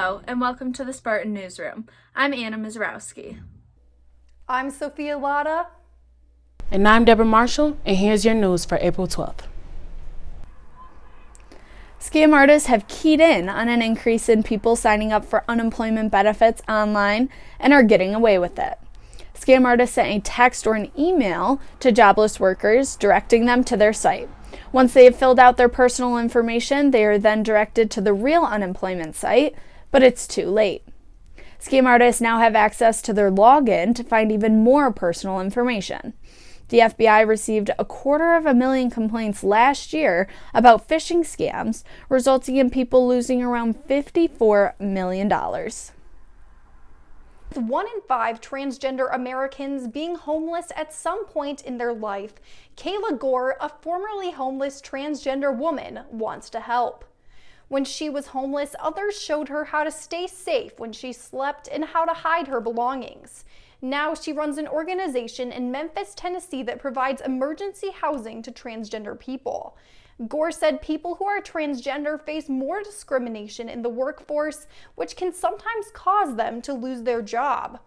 Hello, and welcome to the Spartan Newsroom. I'm Anna Mizerowski. I'm Sophia Latta. And I'm Deborah Marshall, and here's your news for April 12th. Scam artists have keyed in on an increase in people signing up for unemployment benefits online and are getting away with it. Scam artists sent a text or an email to jobless workers directing them to their site. Once they have filled out their personal information, they are then directed to the real unemployment site, but it's too late. Scam artists now have access to their login to find even more personal information. The FBI received 250,000 complaints last year about phishing scams, resulting in people losing around $54 million. 1 in 5 transgender Americans being homeless at some point in their life. Kayla Gore, a formerly homeless transgender woman, wants to help. When she was homeless, others showed her how to stay safe when she slept and how to hide her belongings. Now she runs an organization in Memphis, Tennessee that provides emergency housing to transgender people. Gore said people who are transgender face more discrimination in the workforce, which can sometimes cause them to lose their job.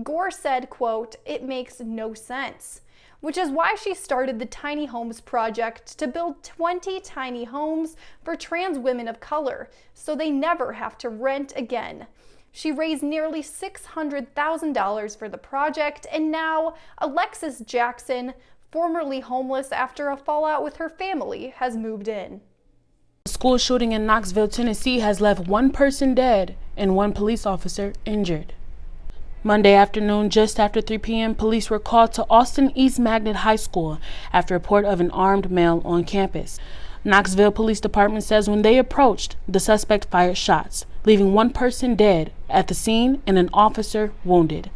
Gore said, quote, "It makes no sense," which is why she started the Tiny Homes Project to build 20 tiny homes for trans women of color so they never have to rent again. She raised nearly $600,000 for the project, and now Alexis Jackson, formerly homeless after a fallout with her family, has moved in. A school shooting in Knoxville, Tennessee has left one person dead and one police officer injured. Monday afternoon, just after 3 p.m., police were called to Austin East Magnet High School after a report of an armed male on campus. Knoxville Police Department says when they approached, the suspect fired shots, leaving one person dead at the scene and an officer wounded.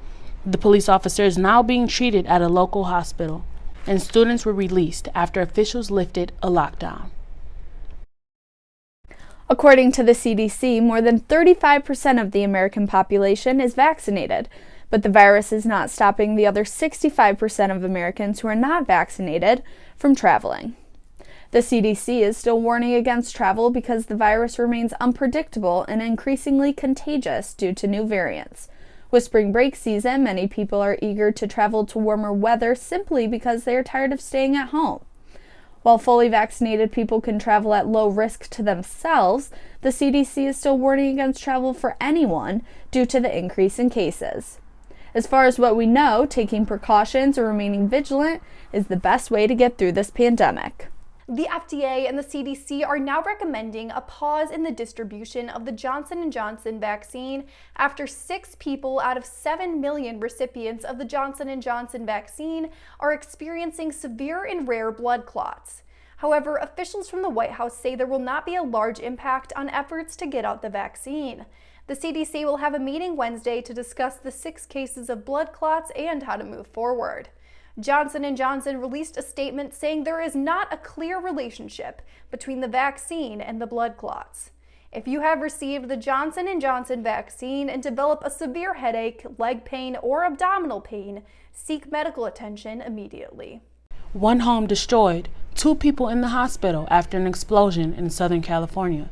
The police officer is now being treated at a local hospital, and students were released after officials lifted a lockdown. According to the CDC, more than 35% of the American population is vaccinated, but the virus is not stopping the other 65% of Americans who are not vaccinated from traveling. The CDC is still warning against travel because the virus remains unpredictable and increasingly contagious due to new variants. With spring break season, many people are eager to travel to warmer weather simply because they are tired of staying at home. While fully vaccinated people can travel at low risk to themselves, the CDC is still warning against travel for anyone due to the increase in cases. As far as what we know, taking precautions or remaining vigilant is the best way to get through this pandemic. The FDA and the CDC are now recommending a pause in the distribution of the Johnson & Johnson vaccine after 6 people out of 7 million recipients of the Johnson & Johnson vaccine are experiencing severe and rare blood clots. However, officials from the White House say there will not be a large impact on efforts to get out the vaccine. The CDC will have a meeting Wednesday to discuss the 6 cases of blood clots and how to move forward. Johnson & Johnson released a statement saying there is not a clear relationship between the vaccine and the blood clots. If you have received the Johnson & Johnson vaccine and develop a severe headache, leg pain, or abdominal pain, seek medical attention immediately. One home destroyed, 2 people in the hospital after an explosion in Southern California.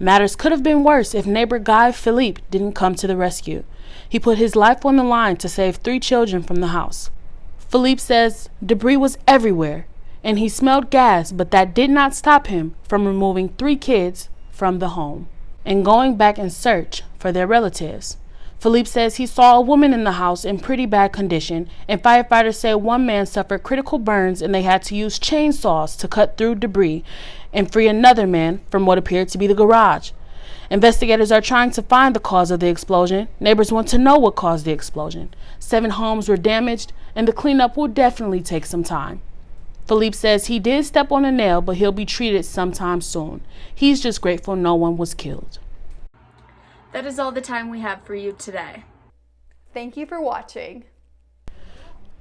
Matters could have been worse if neighbor Guy Philippe didn't come to the rescue. He put his life on the line to save 3 children from the house. Philippe says debris was everywhere, and he smelled gas, but that did not stop him from removing 3 kids from the home and going back in search for their relatives. Philippe says he saw a woman in the house in pretty bad condition, and firefighters say one man suffered critical burns and they had to use chainsaws to cut through debris and free another man from what appeared to be the garage. Investigators are trying to find the cause of the explosion. Neighbors want to know what caused the explosion. 7 homes were damaged, and the cleanup will definitely take some time. Philippe says he did step on a nail, but he'll be treated sometime soon. He's just grateful no one was killed. That is all the time we have for you today. Thank you for watching.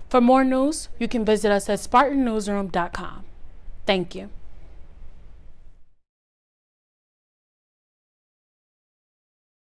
For more news, you can visit us at SpartanNewsroom.com. Thank you.